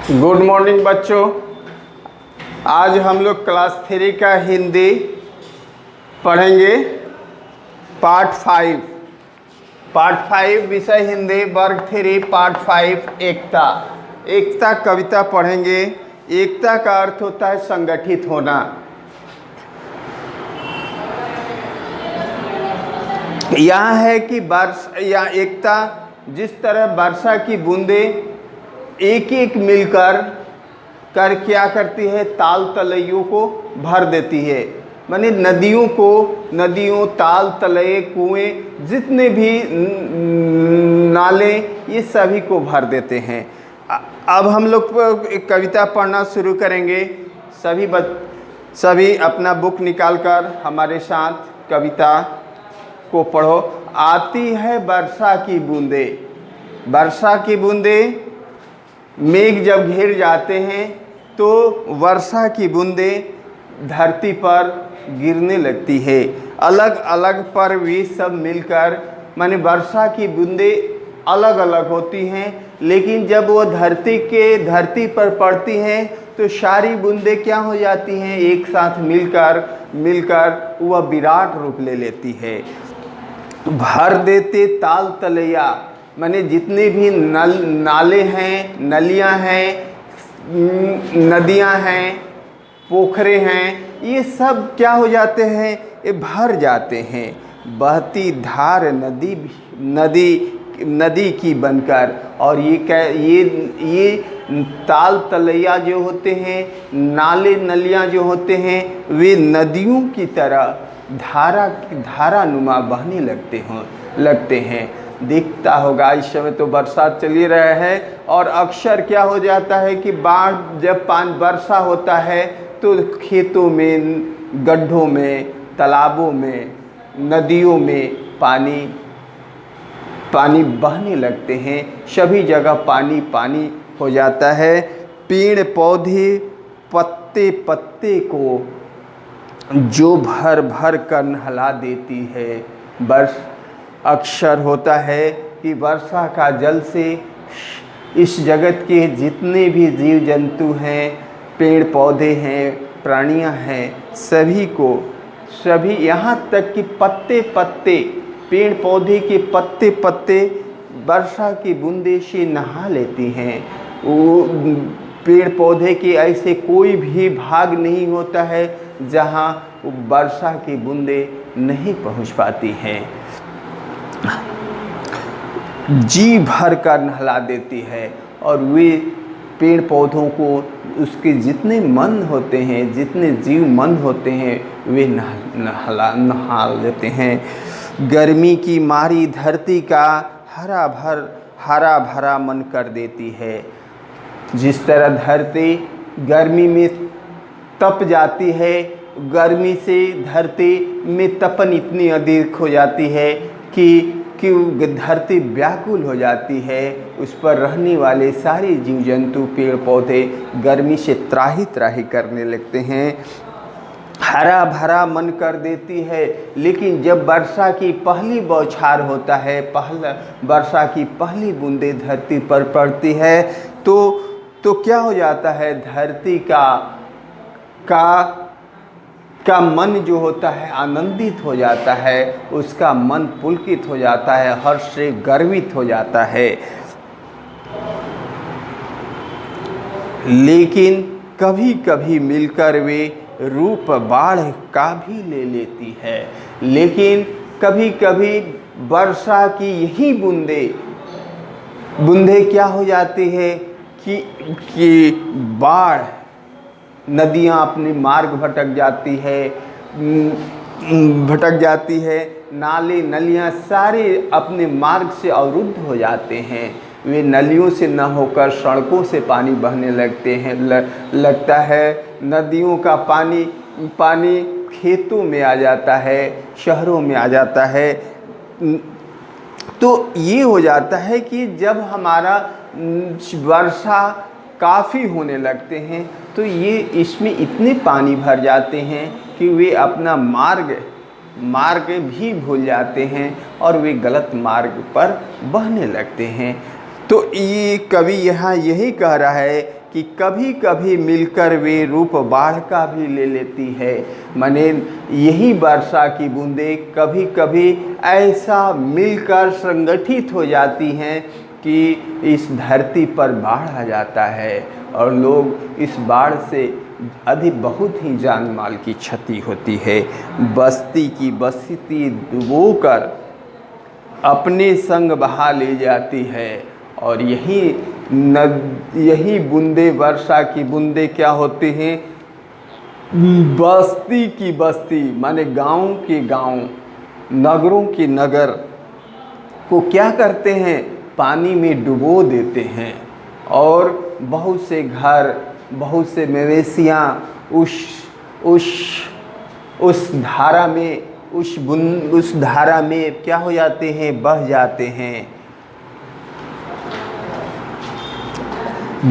Good morning बच्चों। आज हम लोग क्लास 3 का हिंदी पढ़ेंगे। पार्ट 5 विषय हिंदी वर्ग 3 पार्ट 5 एकता। एकता कविता पढ़ेंगे। एकता का अर्थ होता है संगठित होना। यहाँ है कि एकता जिस तरह वर्षा की बूंदें एक एक मिलकर क्या करती है, ताल तलैयों को भर देती है। माने नदियों ताल तलैये कुएं जितने भी नाले ये सभी को भर देते हैं। अब हम लोग एक कविता पढ़ना शुरू करेंगे। सभी अपना बुक निकालकर हमारे साथ कविता को पढ़ो। आती है वर्षा की बूंदें। वर्षा की बूंदें मेघ जब घिर जाते हैं तो वर्षा की बूंदें धरती पर गिरने लगती है। अलग अलग पर वे सब मिलकर, माने वर्षा की बूंदें अलग अलग होती हैं, लेकिन जब वो धरती पर पड़ती हैं तो सारी बूंदें क्या हो जाती हैं, एक साथ मिलकर वह विराट रूप ले लेती है। भर देते ताल तलैया, माने जितने भी नाले हैं, नलियां हैं, नदियां हैं, पोखरे हैं, ये सब क्या हो जाते हैं, ये भर जाते हैं। बहती धार नदी की बनकर। और ये ताल तलैया जो होते हैं, नाले नलियां जो होते हैं, वे नदियों की तरह धारानुमा बहने लगते हैं। दिखता होगा इस समय तो बरसात चली रहा है, और अक्सर क्या हो जाता है कि बाढ़ जब वर्षा होता है तो खेतों में, गड्ढों में, तालाबों में, नदियों में पानी बहने लगते हैं। सभी जगह पानी हो जाता है। पेड़ पौधे पत्ते पत्ते को जो भर भर कर नहला देती है। अक्सर होता है कि वर्षा का जल से इस जगत के जितने भी जीव जंतु हैं, पेड़ पौधे हैं, प्राणियां हैं, सभी यहाँ तक कि पत्ते पेड़ पौधे के पत्ते वर्षा की बूंदे से नहा लेती हैं। वो पेड़ पौधे के ऐसे कोई भी भाग नहीं होता है जहाँ वर्षा की बूंदे नहीं पहुँच पाती हैं। जी भर कर नहला देती है, और वे पेड़ पौधों को उसके जितने मन होते हैं, जितने जीव मन होते हैं, वे नहा देते हैं। गर्मी की मारी धरती का हरा भरा मन कर देती है। जिस तरह धरती गर्मी में तप जाती है, गर्मी से धरती में तपन इतनी अधिक हो जाती है कि धरती व्याकुल हो जाती है। उस पर रहने वाले सारे जीव जंतु, पेड़ पौधे गर्मी से त्राही करने लगते हैं। हरा भरा मन कर देती है। लेकिन जब वर्षा की पहली बौछार होता है, वर्षा की पहली बूंदें धरती पर पड़ती है तो क्या हो जाता है, धरती का मन जो होता है आनंदित हो जाता है, उसका मन पुलकित हो जाता है, हर्ष से गर्वित हो जाता है। लेकिन कभी कभी मिलकर वे रूप बाढ़ का भी ले लेती है। लेकिन कभी कभी वर्षा की यही बूंदें क्या हो जाती है कि बाढ़, नदियाँ अपने मार्ग भटक जाती है, नाले नलियाँ सारे अपने मार्ग से अवरुद्ध हो जाते हैं। वे नलियों से न होकर सड़कों से पानी बहने लगता है। नदियों का पानी खेतों में आ जाता है, शहरों में आ जाता है। तो ये हो जाता है कि जब हमारा वर्षा काफ़ी होने लगते हैं तो ये इसमें इतने पानी भर जाते हैं कि वे अपना मार्ग भी भूल जाते हैं और वे गलत मार्ग पर बहने लगते हैं। तो ये कवि यहाँ यही कह रहा है कि कभी कभी मिलकर वे रूप बाढ़ का भी ले लेती है। माने यही वर्षा की बूंदें कभी कभी ऐसा मिलकर संगठित हो जाती हैं कि इस धरती पर बाढ़ आ जाता है और लोग इस बाढ़ से अधिक बहुत ही जान माल की क्षति होती है। बस्ती की बस्ती डुबोकर अपने संग बहा ले जाती है और यही बूंदे वर्षा की बूंदे क्या होते हैं, बस्ती की बस्ती माने गाँव के गाँव, नगरों के नगर को क्या करते हैं, पानी में डुबो देते हैं और बहुत से घर, बहुत से मवेशियाँ उस धारा में उस धारा में क्या हो जाते हैं, बह जाते हैं।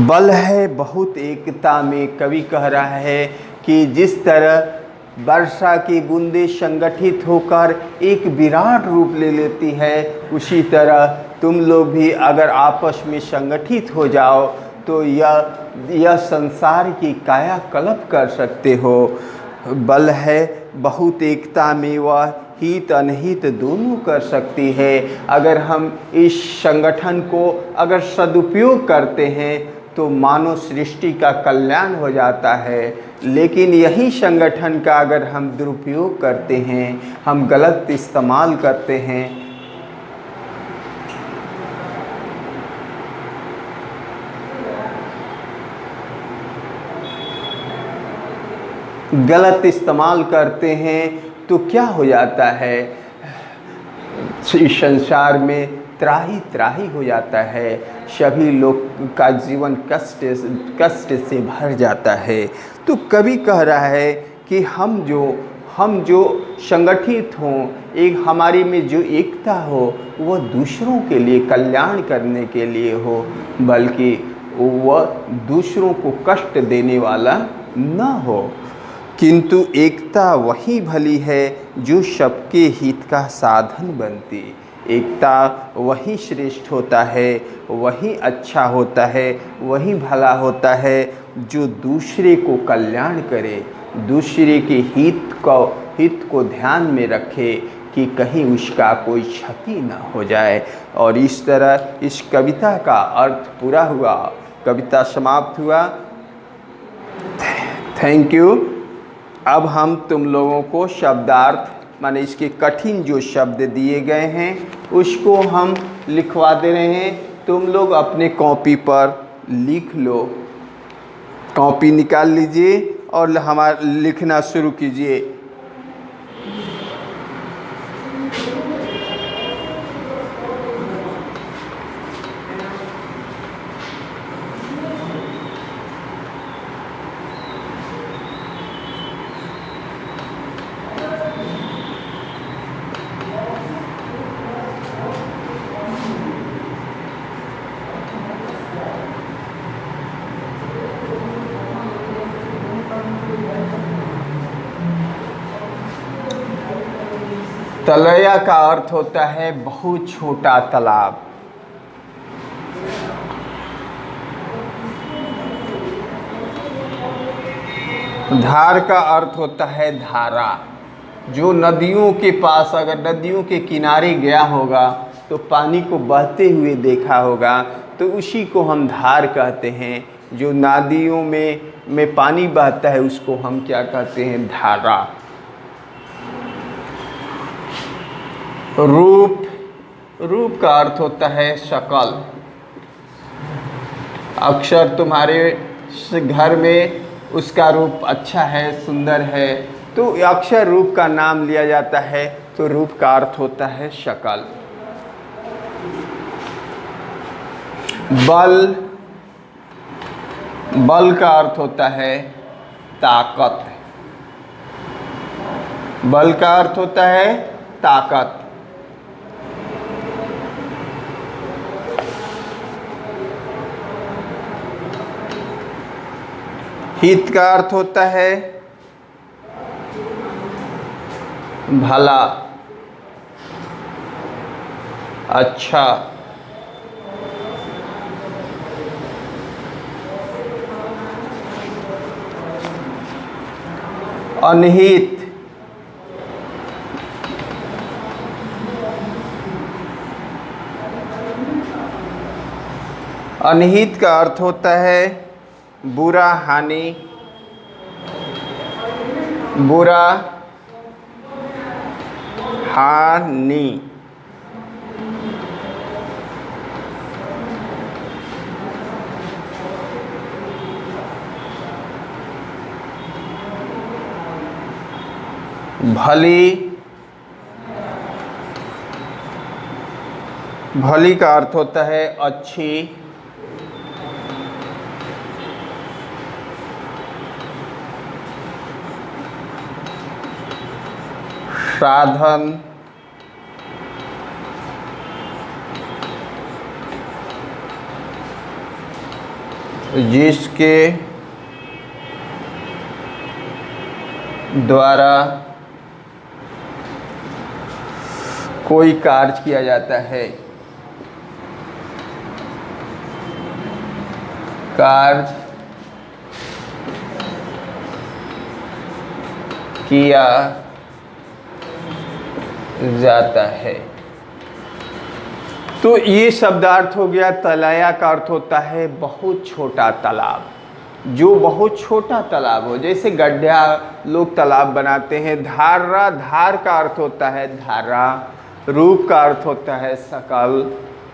बल है बहुत एकता में, कवि कह रहा है कि जिस तरह वर्षा की बूंदें संगठित होकर एक विराट रूप ले लेती है, उसी तरह तुम लोग भी अगर आपस में संगठित हो जाओ तो यह संसार की कायाकल्प कर सकते हो। बल है बहुत एकता में, वह हित अनहित दोनों कर सकती है। अगर हम इस संगठन को अगर सदुपयोग करते हैं तो मानव सृष्टि का कल्याण हो जाता है, लेकिन यही संगठन का अगर हम दुरुपयोग करते हैं, हम गलत इस्तेमाल करते हैं, तो क्या हो जाता है, इस संसार में त्राही त्राही हो जाता है, सभी लोग का जीवन कष्ट से भर जाता है। तो कवि कह रहा है कि हम जो संगठित हों, एक हमारी में जो एकता हो वह दूसरों के लिए कल्याण करने के लिए हो, बल्कि वह दूसरों को कष्ट देने वाला न हो। किंतु एकता वही भली है जो सबके हित का साधन बनती। एकता वही श्रेष्ठ होता है, वही अच्छा होता है, वही भला होता है जो दूसरे को कल्याण करे, दूसरे के हित को ध्यान में रखे कि कहीं उसका कोई क्षति न हो जाए। और इस तरह इस कविता का अर्थ पूरा हुआ, कविता समाप्त हुआ। Thank you. अब हम तुम लोगों को शब्दार्थ माने इसके कठिन जो शब्द दिए गए हैं उसको हम लिखवा दे रहे हैं। तुम लोग अपने कॉपी पर लिख लो, कॉपी निकाल लीजिए और हमारा लिखना शुरू कीजिए। तलैया का अर्थ होता है बहुत छोटा तालाब। धार का अर्थ होता है धारा। जो नदियों के पास, अगर नदियों के किनारे गया होगा तो पानी को बहते हुए देखा होगा, तो उसी को हम धार कहते हैं। जो नदियों में पानी बहता है उसको हम क्या कहते हैं, धारा। रूप का अर्थ होता है शकल। अक्सर तुम्हारे घर में उसका रूप अच्छा है, सुंदर है, तो अक्सर रूप का नाम लिया जाता है, तो रूप का अर्थ होता है शकल। बल का अर्थ होता है ताकत। बल का अर्थ होता है ताकत। हित का अर्थ होता है भला, अच्छा। अनहित। अनहित का अर्थ होता है बुरा, हानि, बुरा, हानि। भली, भली का अर्थ होता है अच्छी, साधन, जिसके द्वारा कोई कार्य किया जाता है, कार्य किया जाता है। तो ये शब्दार्थ हो गया। तलया का अर्थ होता है बहुत छोटा तालाब, जो बहुत छोटा तालाब हो, जैसे गड्ढा लोग तालाब बनाते हैं। धारा, धार का अर्थ होता है धारा। रूप का अर्थ होता है सकल।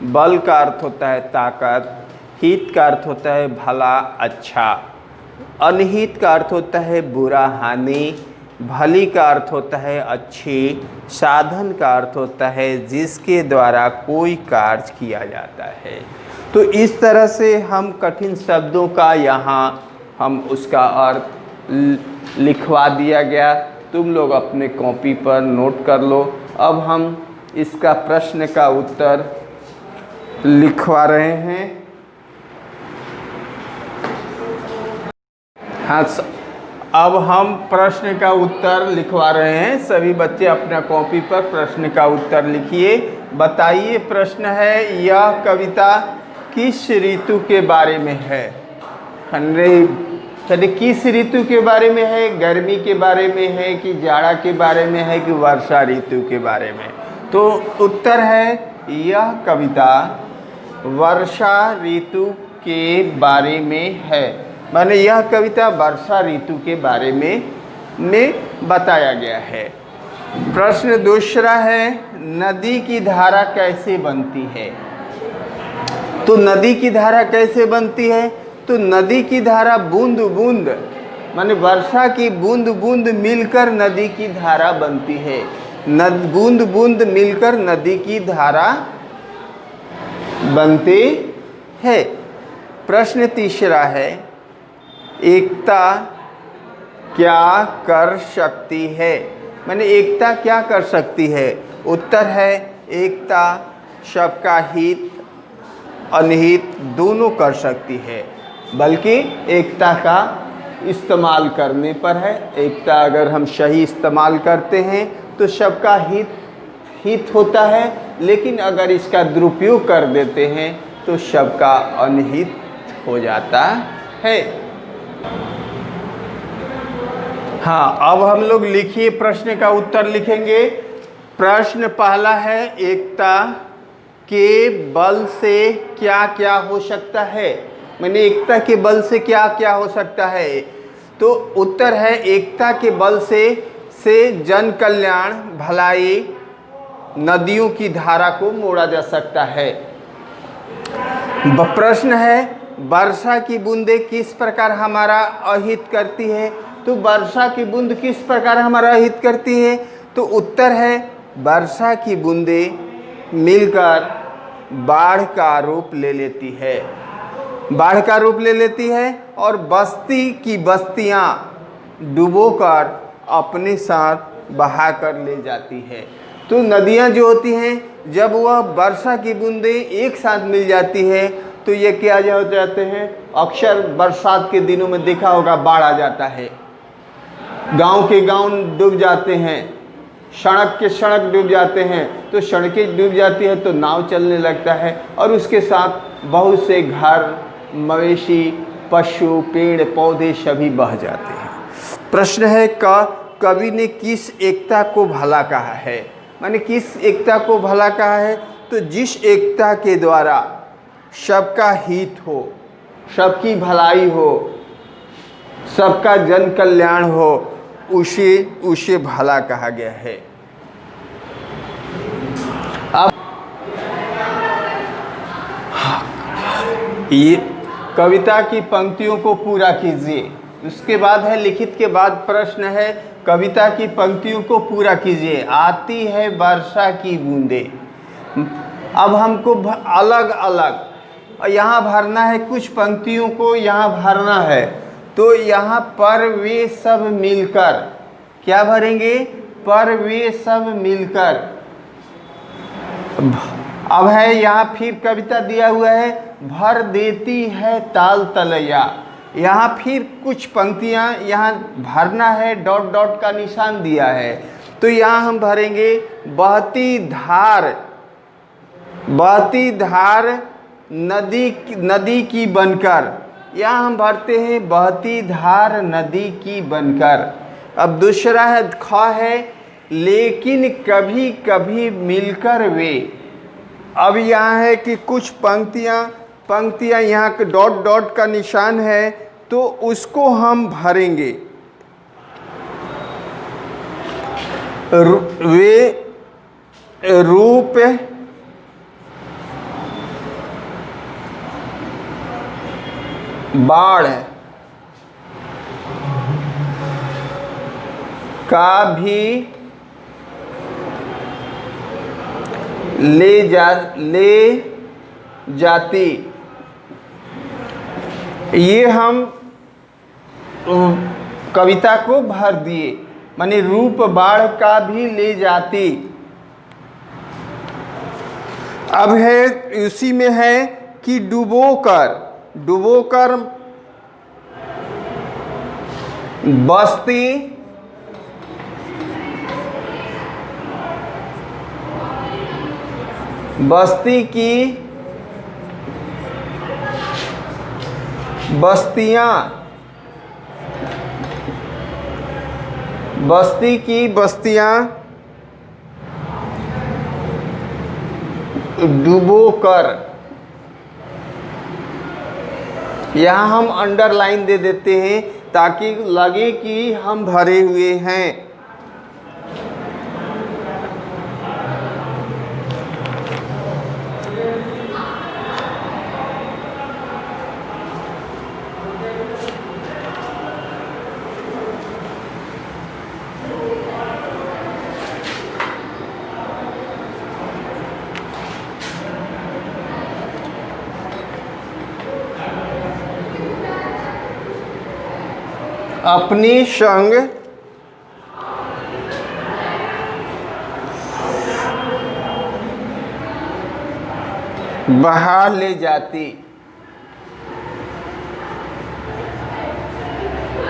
बल का अर्थ होता है ताकत। हित का अर्थ होता है भला, अच्छा। अनहित का अर्थ होता है बुरा, हानि। भली का अर्थ होता है अच्छी। साधन का अर्थ होता है जिसके द्वारा कोई कार्य किया जाता है। तो इस तरह से हम कठिन शब्दों का यहाँ हम उसका अर्थ लिखवा दिया गया। तुम लोग अपने कॉपी पर नोट कर लो। अब हम इसका प्रश्न का उत्तर लिखवा रहे हैं। हाँ, अब हम प्रश्न का उत्तर लिखवा रहे हैं। सभी बच्चे अपना कॉपी पर प्रश्न का उत्तर लिखिए। बताइए, प्रश्न है यह कविता किस ऋतु के बारे में है? चलिए, किस ऋतु के बारे में है? गर्मी के बारे में है कि जाड़ा के बारे में है कि वर्षा ऋतु के बारे में? तो उत्तर है यह कविता वर्षा ऋतु के बारे में है। माने यह कविता वर्षा ऋतु के बारे में बताया गया है। प्रश्न दूसरा है नदी की धारा कैसे बनती है? तो नदी की धारा कैसे बनती है? तो नदी की धारा बूंद बूंद, माने वर्षा की बूंद बूंद मिलकर नदी की धारा बनती है। बूंद बूंद मिलकर नदी की धारा बनती है। प्रश्न तीसरा है एकता क्या कर सकती है? माने एकता क्या कर सकती है? उत्तर है एकता सबका हित अनहित दोनों कर सकती है, बल्कि एकता का इस्तेमाल करने पर है। एकता अगर हम सही इस्तेमाल करते हैं तो सबका हित होता है, लेकिन अगर इसका दुरुपयोग कर देते हैं तो सबका अनहित हो जाता है। हाँ, अब हम लोग लिखिए, प्रश्न का उत्तर लिखेंगे। प्रश्न पहला है एकता के बल से क्या क्या हो सकता है? मैंने एकता के बल से क्या क्या हो सकता है? तो उत्तर है एकता के बल से जन कल्याण, भलाई, नदियों की धारा को मोड़ा जा सकता है। प्रश्न है वर्षा की बूंदें किस प्रकार हमारा अहित करती है? तो वर्षा की बूंद किस प्रकार हमारा अहित करती है? तो उत्तर है वर्षा की बूंदें मिलकर बाढ़ का रूप ले लेती है। बाढ़ का रूप ले लेती है और बस्ती की बस्तियां डुबोकर अपने साथ बहाकर ले जाती है। तो नदियां जो होती हैं, जब वह वर्षा की बूंदें एक साथ मिल जाती है तो ये क्या हो जाते हैं? अक्सर बरसात के दिनों में देखा होगा बाढ़ आ जाता है, गांव के गांव डूब जाते हैं, सड़क के सड़क डूब जाते हैं। तो सड़कें डूब जाती है तो नाव चलने लगता है और उसके साथ बहुत से घर, मवेशी, पशु, पेड़ पौधे सभी बह जाते हैं। प्रश्न है क कवि ने किस एकता को भला कहा है, माने किस एकता को भला कहा है, तो जिस एकता के द्वारा सबका हित हो, सबकी भलाई हो, सबका जन कल्याण हो, उसे भला कहा गया है। अब ये कविता की पंक्तियों को पूरा कीजिए। उसके बाद है लिखित के बाद प्रश्न है, कविता की पंक्तियों को पूरा कीजिए। आती है वर्षा की बूंदें। अब हमको अलग अलग यहाँ भरना है, कुछ पंक्तियों को यहाँ भरना है। तो यहाँ पर वे सब मिलकर, क्या भरेंगे, पर वे सब मिलकर। अब है यहाँ फिर कविता दिया हुआ है, भर देती है ताल तलैया। यहाँ फिर कुछ पंक्तियाँ यहाँ भरना है, डॉट डॉट का निशान दिया है। तो यहाँ हम भरेंगे बहती धार नदी की बनकर। यहाँ हम भरते हैं बहती धार नदी की बनकर। अब दूसरा है ख है, लेकिन कभी कभी मिलकर वे। अब यहाँ है कि कुछ पंक्तियाँ यहाँ डॉट डॉट का निशान है, तो उसको हम भरेंगे। वे रूप बाढ़ का भी ले जाती। ये हम कविता को भर दिए, माने रूप बाढ़ का भी ले जाती। अब है उसी में है कि डुबोकर बस्ती की बस्तियां डुबोकर। यहाँ हम अंडरलाइन दे देते हैं ताकि लगे कि हम भरे हुए हैं। अपनी संग बहा ले जाती।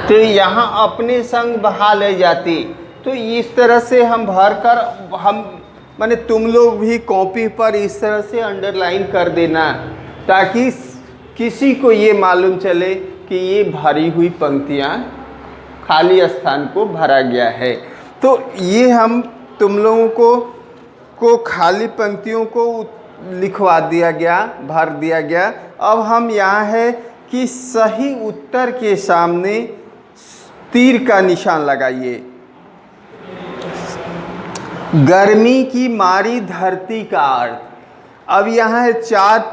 तो यहाँ अपने संग बहा ले जाती। तो इस तरह से हम भर कर हम माने तुम लोग भी कॉपी पर इस तरह से अंडरलाइन कर देना, ताकि किसी को ये मालूम चले कि ये भरी हुई पंक्तियाँ खाली स्थान को भरा गया है। तो ये हम तुम लोगों को खाली पंक्तियों को लिखवा दिया गया, भर दिया गया। अब हम यहाँ है कि सही उत्तर के सामने तीर का निशान लगाइए। गर्मी की मारी धरती का अर्थ। अब यहाँ है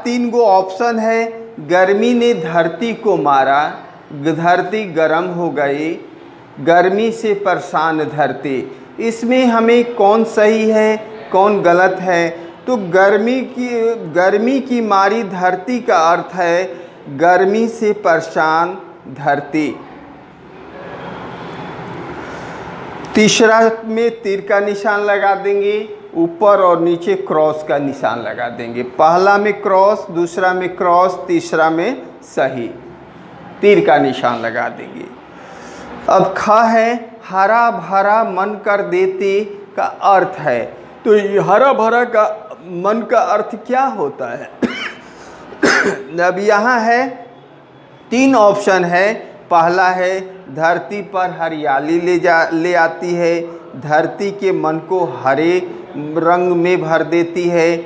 3 गो ऑप्शन है। गर्मी ने धरती को मारा, धरती गर्म हो गई, गर्मी से परेशान धरती। इसमें हमें कौन सही है कौन गलत है? तो गर्मी की मारी धरती का अर्थ है गर्मी से परेशान धरती। तीसरा में तीर का निशान लगा देंगे, ऊपर और नीचे क्रॉस का निशान लगा देंगे। पहला में क्रॉस, दूसरा में क्रॉस, तीसरा में सही, तीर का निशान लगा देंगे। अब ख है हरा भरा मन कर देते का अर्थ है। तो हरा भरा का मन का अर्थ क्या होता है? अब यहाँ है 3 ऑप्शन है पहला है धरती पर हरियाली ले आती है, धरती के मन को हरे रंग में भर देती है,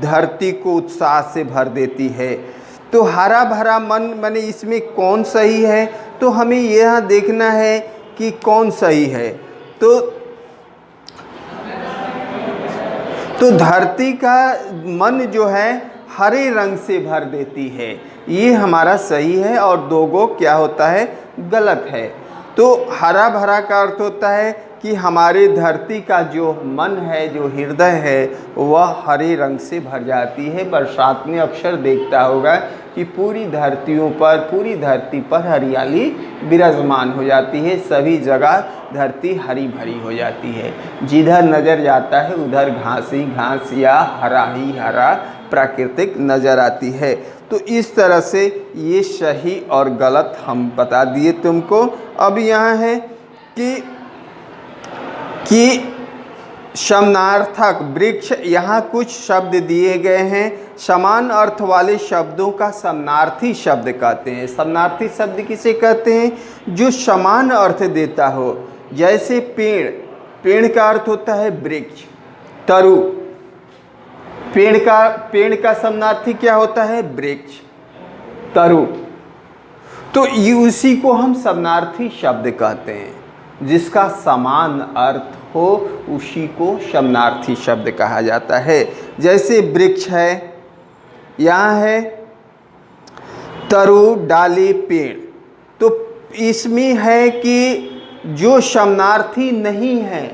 धरती को उत्साह से भर देती है। तो हरा भरा मन माने इसमें कौन सही है, तो हमें यह देखना है कि कौन सही है। तो धरती का मन जो है हरे रंग से भर देती है, ये हमारा सही है, और दो गो क्या होता है, गलत है। तो हरा भरा का अर्थ होता है कि हमारे धरती का जो मन है, जो हृदय है, वह हरे रंग से भर जाती है। बरसात में अक्सर देखता होगा कि पूरी धरती पर हरियाली विराजमान हो जाती है, सभी जगह धरती हरी भरी हो जाती है। जिधर नज़र जाता है उधर घास ही घास या हरा ही हरा प्राकृतिक नज़र आती है। तो इस तरह से ये सही और गलत हम बता दिए तुमको। अब यहाँ है कि समानार्थक वृक्ष, यहाँ कुछ शब्द दिए गए हैं, समान अर्थ वाले शब्दों का समानार्थी शब्द कहते हैं। समानार्थी शब्द किसे कहते हैं, जो समान अर्थ देता हो। जैसे पेड़ का अर्थ होता है वृक्ष, तरु, पेड़ का समानार्थी क्या होता है, वृक्ष, तरु। तो ये उसी को हम समानार्थी शब्द कहते हैं, जिसका समान अर्थ हो उसी को समानार्थी शब्द कहा जाता है। जैसे वृक्ष है, यहाँ है तरु, डाली, पेड़। तो इसमें है कि जो समानार्थी नहीं है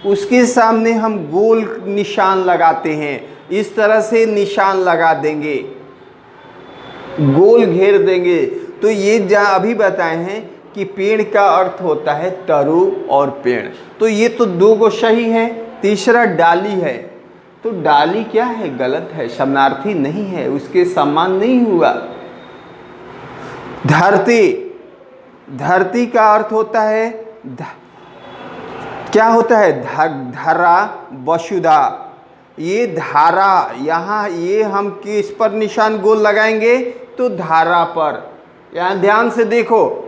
उसके सामने हम गोल निशान लगाते हैं, इस तरह से निशान लगा देंगे, गोल घेर देंगे। तो ये जहाँ अभी बताए हैं कि पेड़ का अर्थ होता है तरु और पेड़, तो ये तो दो गो सही है। तीसरा डाली है, तो डाली क्या है, गलत है, समानार्थी नहीं है, उसके समान नहीं हुआ। धरती का अर्थ होता है क्या होता है, धरा, वसुधा। ये धारा, यहाँ ये हम किस पर निशान गोल लगाएंगे, तो धारा पर। यहाँ ध्यान से देखो,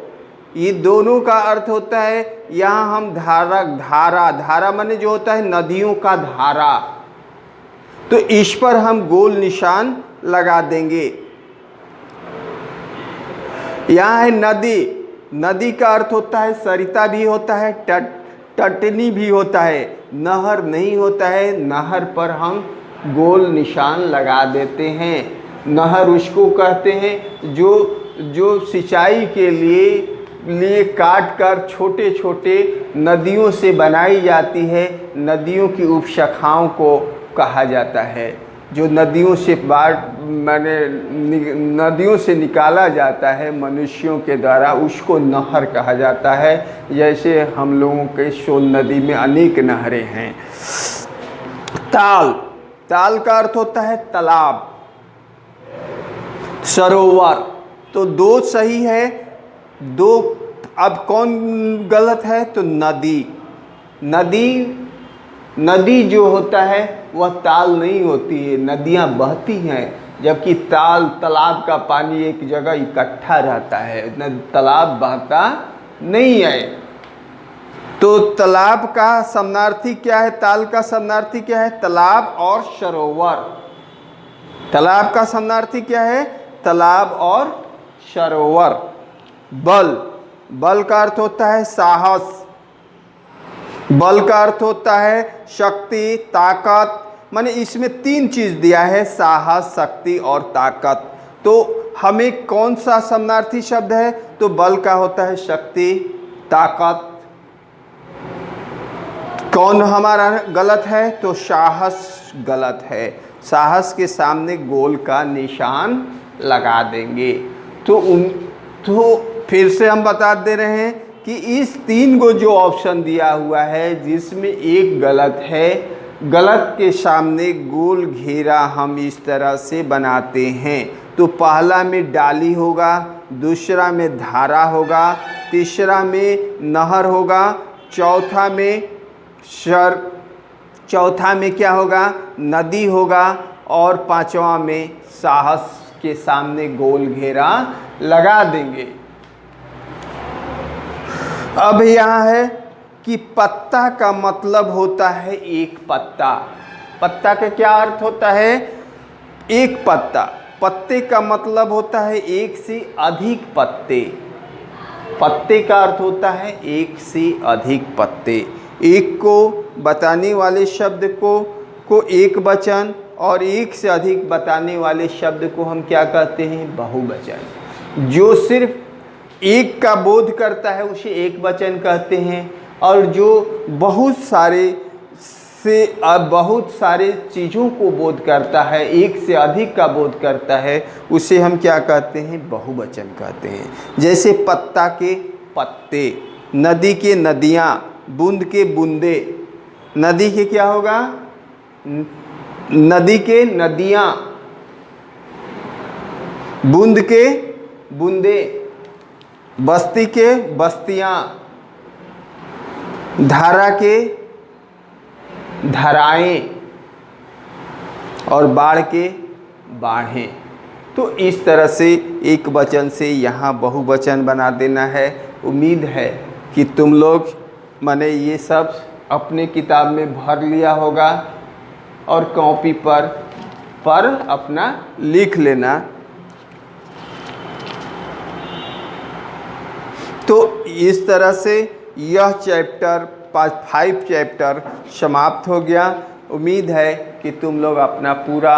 ये दोनों का अर्थ होता है, यहाँ हम धारा माने जो होता है नदियों का धारा, तो इस पर हम गोल निशान लगा देंगे। यहाँ है नदी का अर्थ होता है सरिता भी होता है, तटनी भी होता है, नहर नहीं होता है, नहर पर हम गोल निशान लगा देते हैं। नहर उसको कहते हैं जो सिंचाई के लिए काट कर छोटे छोटे नदियों से बनाई जाती है, नदियों की उपशाखाओं को कहा जाता है। जो नदियों से निकाला जाता है मनुष्यों के द्वारा, उसको नहर कहा जाता है। जैसे हम लोगों के सोन नदी में अनेक नहरें हैं। ताल का अर्थ होता है तालाब, सरोवर। तो दो सही है, दो। अब कौन गलत है, तो नदी जो होता है वह ताल नहीं होती है, नदियाँ बहती हैं, जबकि तालाब का पानी एक जगह इकट्ठा रहता है, तालाब बहता नहीं है। तो तालाब का समानार्थी क्या है, ताल का समानार्थी क्या है, तालाब और सरोवर। तालाब का समानार्थी क्या है, तालाब और सरोवर। बल का अर्थ होता है साहस, बल का अर्थ होता है शक्ति, ताकत। माने इसमें तीन चीज दिया है, साहस, शक्ति और ताकत। तो हमें कौन सा समानार्थी शब्द है, तो बल का होता है शक्ति, ताकत। कौन हमारा गलत है, तो साहस गलत है, साहस के सामने गोल का निशान लगा देंगे। तो फिर से हम बता दे रहे हैं कि इस तीन को जो ऑप्शन दिया हुआ है, जिसमें एक गलत है, गलत के सामने गोल घेरा हम इस तरह से बनाते हैं। तो पहला में डाली होगा, दूसरा में धारा होगा, तीसरा में नहर होगा, चौथा में क्या होगा, नदी होगा, और पांचवा में साहस के सामने गोल घेरा लगा देंगे। अब यहाँ है कि पत्ता का मतलब होता है एक पत्ता। पत्ता का क्या अर्थ होता है? एक पत्ता। पत्ते का मतलब होता है एक से अधिक पत्ते। पत्ते का अर्थ होता है एक से अधिक पत्ते। एक को बताने वाले शब्द को एक वचन और एक से अधिक बताने वाले शब्द को हम क्या कहते हैं? बहुवचन। जो सिर्फ एक का बोध करता है उसे एक वचन कहते हैं, और जो बहुत सारे चीज़ों को बोध करता है, एक से अधिक का बोध करता है, उसे हम क्या कहते हैं? बहुवचन कहते हैं। जैसे पत्ता के पत्ते, नदी के नदियाँ, बूंद के बूंदे। नदी के क्या होगा? नदी के नदियाँ, बूंद के बूंदे, बस्ती के बस्तियाँ, धारा के धाराएं, और बाढ़ के बाढ़ें। तो इस तरह से एक वचन से यहाँ बहुवचन बना देना है। उम्मीद है कि तुम लोग मैंने ये सब अपने किताब में भर लिया होगा और कॉपी पर अपना लिख लेना। तो इस तरह से यह चैप्टर 5 चैप्टर समाप्त हो गया। उम्मीद है कि तुम लोग अपना पूरा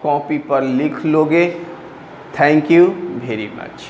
कॉपी पर लिख लोगे। Thank you very much.